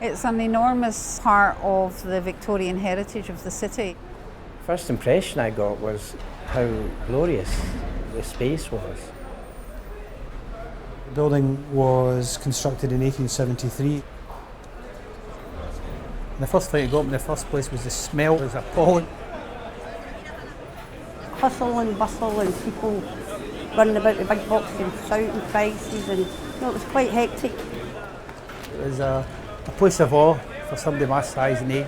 It's an enormous part of the Victorian heritage of the city. First impression I got was how glorious the space was. The building was constructed in 1873. And the first thing to go up in the first place was the smell. It was appalling. Hustle and bustle and people running about the big boxes and shouting prices, and it was quite hectic. It was a place of awe for somebody my size and age.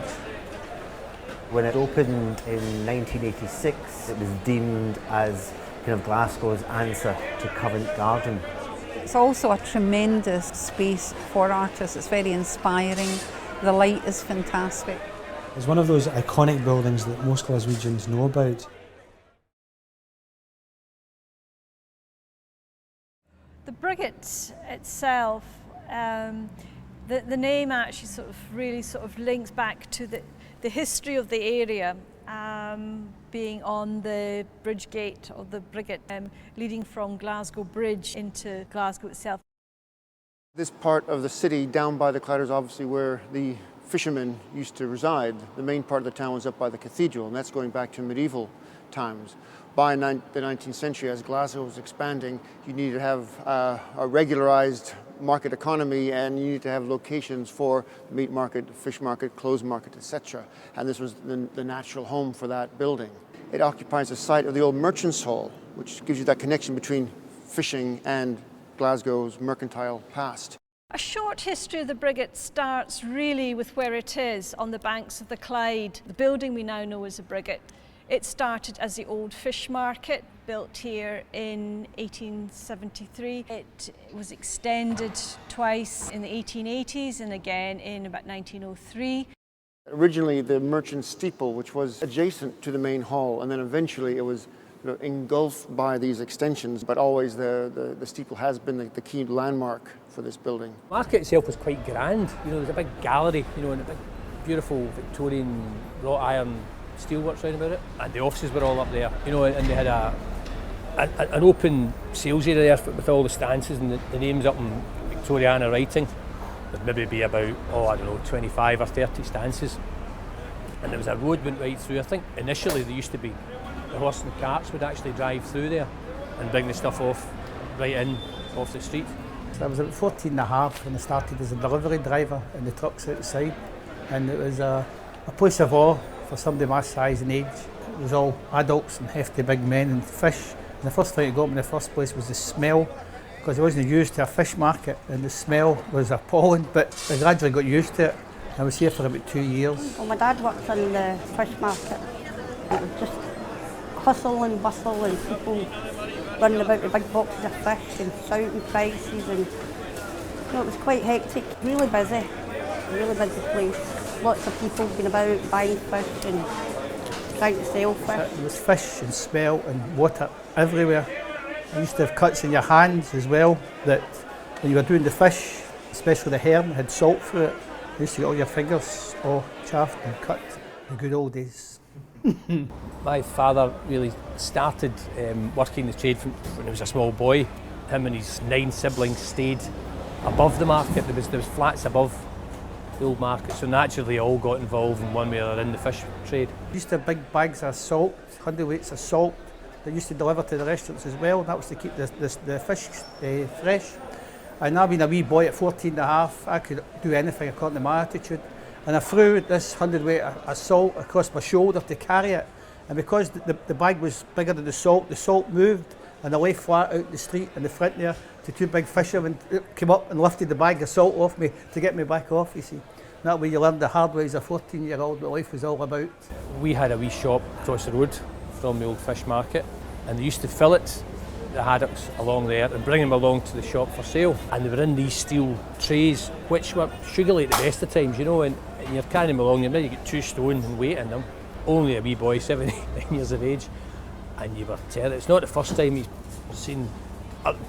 When it opened in 1986, it was deemed as kind of Glasgow's answer to Covent Garden. It's also a tremendous space for artists. It's very inspiring. The light is fantastic. It's one of those iconic buildings that most Glaswegians know about. The Briggait itself, the name actually really links back to the history of the area, being on the Briggait or the Briggait, leading from Glasgow Bridge into Glasgow itself. This part of the city down by the Clyde is obviously where the fishermen used to reside. The main part of the town was up by the cathedral, and that's going back to medieval times. By the 19th century, as Glasgow was expanding, you needed to have a regularized market economy, and you needed to have locations for the meat market, fish market, clothes market, etc. And this was the natural home for that building. It occupies the site of the old Merchants' Hall, which gives you that connection between fishing and Glasgow's mercantile past. A short history of the Briggait starts really with where it is, on the banks of the Clyde. The building we now know as the Briggait. It started as the old fish market, built here in 1873. It was extended twice in the 1880s and again in about 1903. Originally the merchant steeple, which was adjacent to the main hall, and then eventually it was engulfed by these extensions, but always the steeple has been the key landmark for this building. The market itself was quite grand. There's a big gallery, and a big, beautiful Victorian wrought iron steelworks round about it, and the offices were all up there, and they had an open sales area there with all the stances and the names up in Victoriana writing. There'd maybe be about, 25 or 30 stances, and there was a road went right through. I think initially there used to be the horse and carts would actually drive through there and bring the stuff off right in off the street. So I was about 14 and a half when I started as a delivery driver in the trucks outside, and it was a place of awe for somebody my size and age. It was all adults and hefty big men and fish. And the first thing to go up in the first place was the smell, because I wasn't used to a fish market, and the smell was appalling, but I gradually got used to it. I was here for about 2 years. Well, my dad worked in the fish market. It was just hustle and bustle and people running about with big boxes of fish and shouting prices, and it was quite hectic, really busy place. Lots of people going about buying fish and trying to sell fish. There was fish and smell and water everywhere. You used to have cuts in your hands as well, that when you were doing the fish, especially the herring, had salt through it. You used to get all your fingers all chaffed and cut. The good old days. My father really started working the trade when he was a small boy. Him and his 9 siblings stayed above the market. There was flats above the old market, so naturally they all got involved in one way or another in the fish trade. We used to have big bags of salt, hundredweights of salt, that used to deliver to the restaurants as well. That was to keep the fish fresh. And now being a wee boy at 14 and a half, I could do anything according to my attitude. And I threw this hundredweight of salt across my shoulder to carry it. And because the bag was bigger than the salt moved, and I lay flat out the street in the front there. The 2 big fishermen came up and lifted the bag of salt off me to get me back off, you see. That way you learned the hard way as a 14-year-old what life was all about. We had a wee shop across the road from the old fish market, and they used to fillet the haddocks along there and bring them along to the shop for sale. And they were in these steel trays, which were sugarly at the best of times, and you're carrying them along, you maybe get 2 stone in weight in them. Only a wee boy, 7, 8, 9 years of age, and you were terrified. It's not the first time you've seen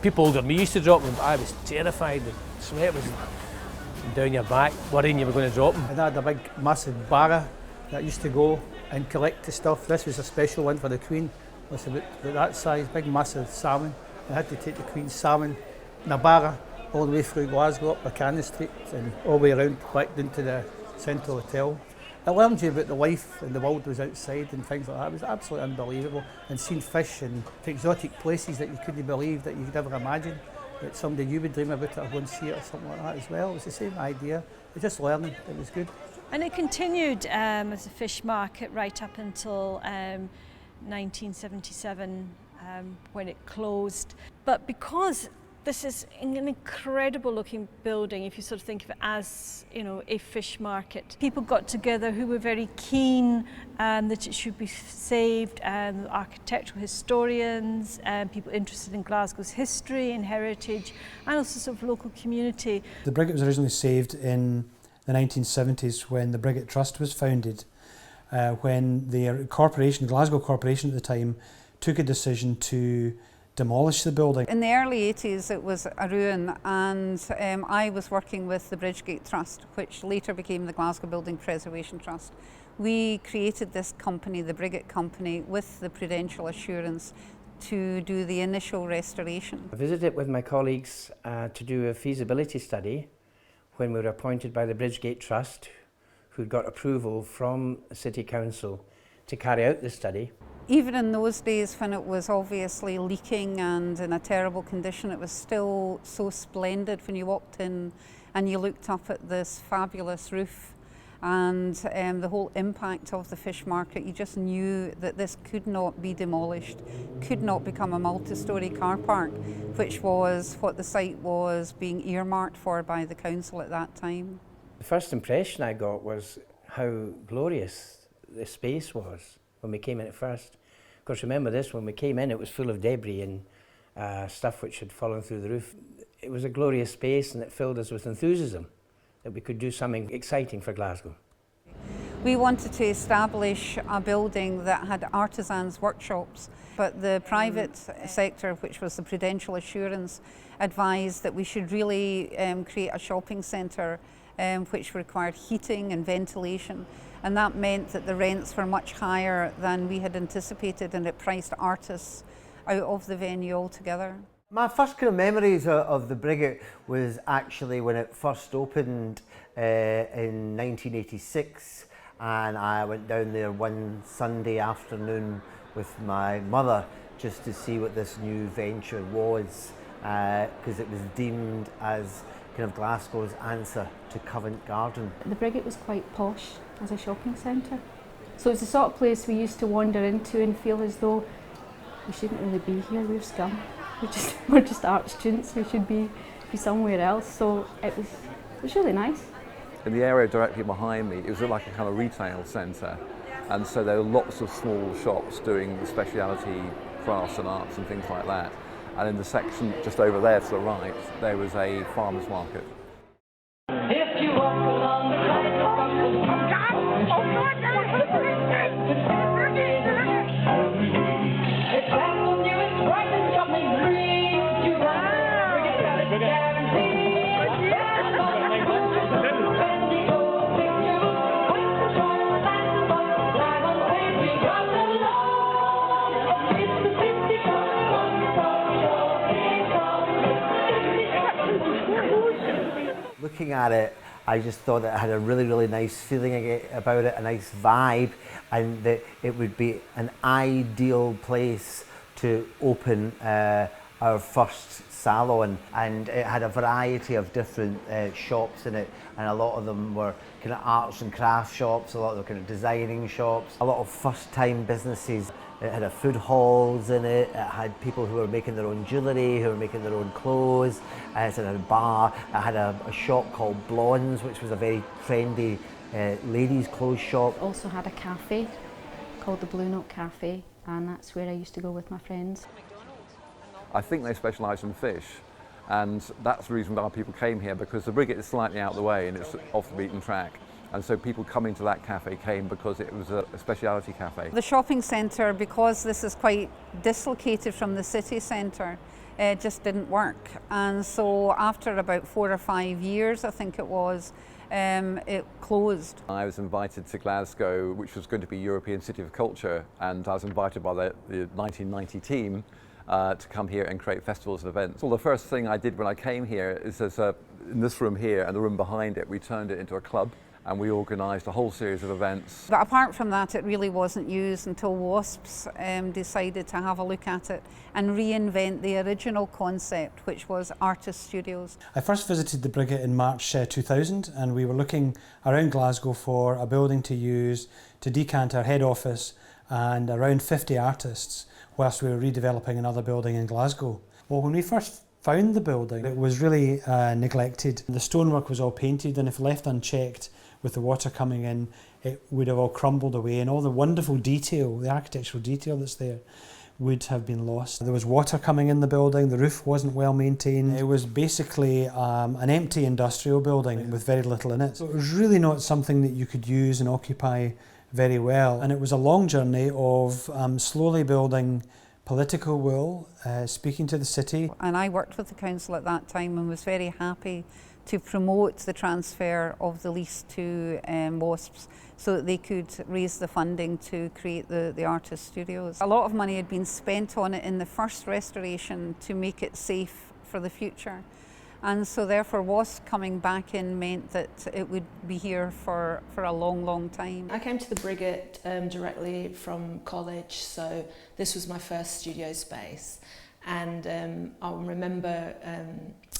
people older than me used to drop them, but I was terrified. The sweat was down your back, worrying you were going to drop them. And I had a big, massive barra that used to go and collect the stuff. This was a special one for the Queen. It was about that size, big, massive salmon. I had to take the Queen's salmon in a barra all the way through Glasgow, up Buchanan Street, and all the way around back down to the Central Hotel. It learned you about the life and the world was outside and things like that. It was absolutely unbelievable. And seeing fish and exotic places that you couldn't believe that you could ever imagine, that someday you would dream about it or go and see it or something like that as well. It was the same idea. It was just learning. It was good. And it continued as a fish market right up until 1977 when it closed. But because this is an incredible looking building, if you sort of think of it as, you know, a fish market. People got together who were very keen that it should be saved, architectural historians, people interested in Glasgow's history and heritage, and also sort of local community. The Briggait was originally saved in the 1970s when the Briggait Trust was founded, when the corporation, Glasgow Corporation at the time, took a decision to demolish the building. In the early 80s it was a ruin, and I was working with the Briggait Trust, which later became the Glasgow Building Preservation Trust. We created this company, the Briggait Company, with the prudential assurance to do the initial restoration. I visited with my colleagues to do a feasibility study when we were appointed by the Briggait Trust, who got approval from the City Council to carry out the study. Even in those days when it was obviously leaking and in a terrible condition, it was still so splendid when you walked in and you looked up at this fabulous roof and the whole impact of the fish market. You just knew that this could not be demolished, could not become a multi-storey car park, which was what the site was being earmarked for by the council at that time. The first impression I got was how glorious the space was when we came in at first. Of course, remember this, when we came in it was full of debris and stuff which had fallen through the roof. It was a glorious space and it filled us with enthusiasm that we could do something exciting for Glasgow. We wanted to establish a building that had artisans' workshops, but the private sector, which was the prudential assurance, advised that we should really create a shopping centre which required heating and ventilation, and that meant that the rents were much higher than we had anticipated, and it priced artists out of the venue altogether. My first kind of memories of the Briggait was actually when it first opened in 1986, and I went down there one Sunday afternoon with my mother just to see what this new venture was, because it was deemed as kind of Glasgow's answer to Covent Garden. The Briggait was quite posh as a shopping centre. So it's the sort of place we used to wander into and feel as though we shouldn't really be here, we're scum. We're just art students, we should be somewhere else. So it was really nice. In the area directly behind me, it was like a kind of retail centre. And so there were lots of small shops doing speciality crafts and arts and things like that. And in the section just over there to the right, there was a farmer's market. If you walk along the Looking at it, I just thought that it had a really, really nice feeling about it, a nice vibe, and that it would be an ideal place to open our first salon. And it had a variety of different shops in it, and a lot of them were kind of arts and crafts shops, a lot of them kind of designing shops, a lot of first-time businesses. It had a food halls in it, it had people who were making their own jewellery, who were making their own clothes, it had a bar, it had a shop called Blondes, which was a very trendy ladies' clothes shop. Also had a cafe called the Blue Note Cafe, and that's where I used to go with my friends. I think they specialise in fish, and that's the reason why people came here, because the Briggait is slightly out of the way and it's off the beaten track. And so people coming to that cafe came because it was a speciality cafe. The shopping centre, because this is quite dislocated from the city centre, just didn't work. And so after about 4 or 5 years, I think it was, it closed. I was invited to Glasgow, which was going to be European City of Culture, and I was invited by the 1990 team, to come here and create festivals and events. Well, the first thing I did when I came here is in this room here and the room behind it, we turned it into a club and we organised a whole series of events. But apart from that, it really wasn't used until WASPs decided to have a look at it and reinvent the original concept, which was artist studios. I first visited the Briggait in March 2000, and we were looking around Glasgow for a building to use to decant our head office and around 50 artists whilst we were redeveloping another building in Glasgow. Well, when we first found the building, it was really neglected. The stonework was all painted, and if left unchecked with the water coming in, it would have all crumbled away, and all the wonderful detail, the architectural detail that's there, would have been lost. There was water coming in the building, the roof wasn't well maintained. It was basically an empty industrial building with very little in it. So it was really not something that you could use and occupy very well. And it was a long journey of slowly building political will, speaking to the city. And I worked with the council at that time and was very happy to promote the transfer of the lease to WASPs so that they could raise the funding to create the artist studios. A lot of money had been spent on it in the first restoration to make it safe for the future. And so therefore WASP coming back in meant that it would be here for a long, long time. I came to the Briggait directly from college, so this was my first studio space. And I remember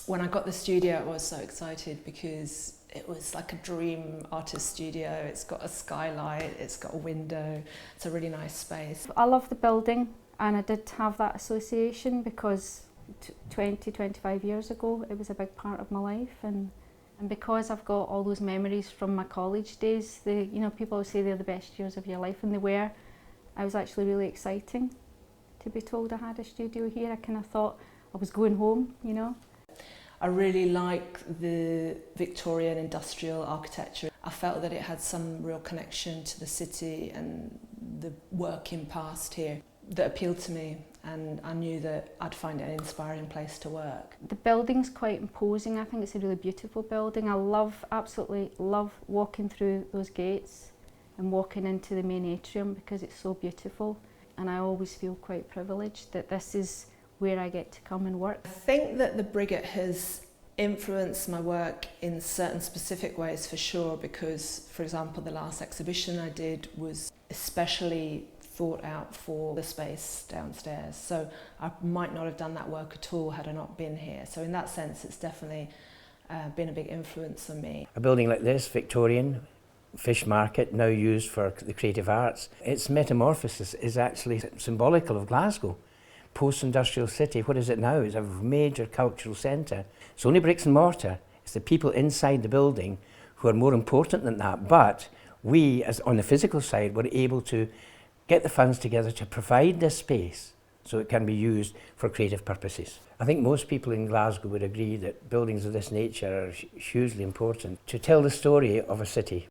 when I got the studio, I was so excited because it was like a dream artist studio. It's got a skylight, it's got a window, it's a really nice space. I love the building, and I did have that association because 25 years ago it was a big part of my life, and because I've got all those memories from my college days, people always say they're the best years of your life, and they were. I was actually really exciting to be told I had a studio here. I kind of thought I was going home, you know. I really like the Victorian industrial architecture. I felt that it had some real connection to the city and the working past here that appealed to me, and I knew that I'd find it an inspiring place to work. The building's quite imposing. I think it's a really beautiful building. I absolutely love walking through those gates and walking into the main atrium because it's so beautiful, and I always feel quite privileged that this is where I get to come and work. I think that the Briggait has influenced my work in certain specific ways for sure, because for example the last exhibition I did was especially thought out for the space downstairs, so I might not have done that work at all had I not been here. So in that sense it's definitely been a big influence on me. A building like this, Victorian, fish market, now used for the creative arts, its metamorphosis is actually symbolical of Glasgow. Post-industrial city, what is it now? It's a major cultural centre. It's only bricks and mortar. It's the people inside the building who are more important than that. But we, as on the physical side, were able to get the funds together to provide this space so it can be used for creative purposes. I think most people in Glasgow would agree that buildings of this nature are hugely important to tell the story of a city.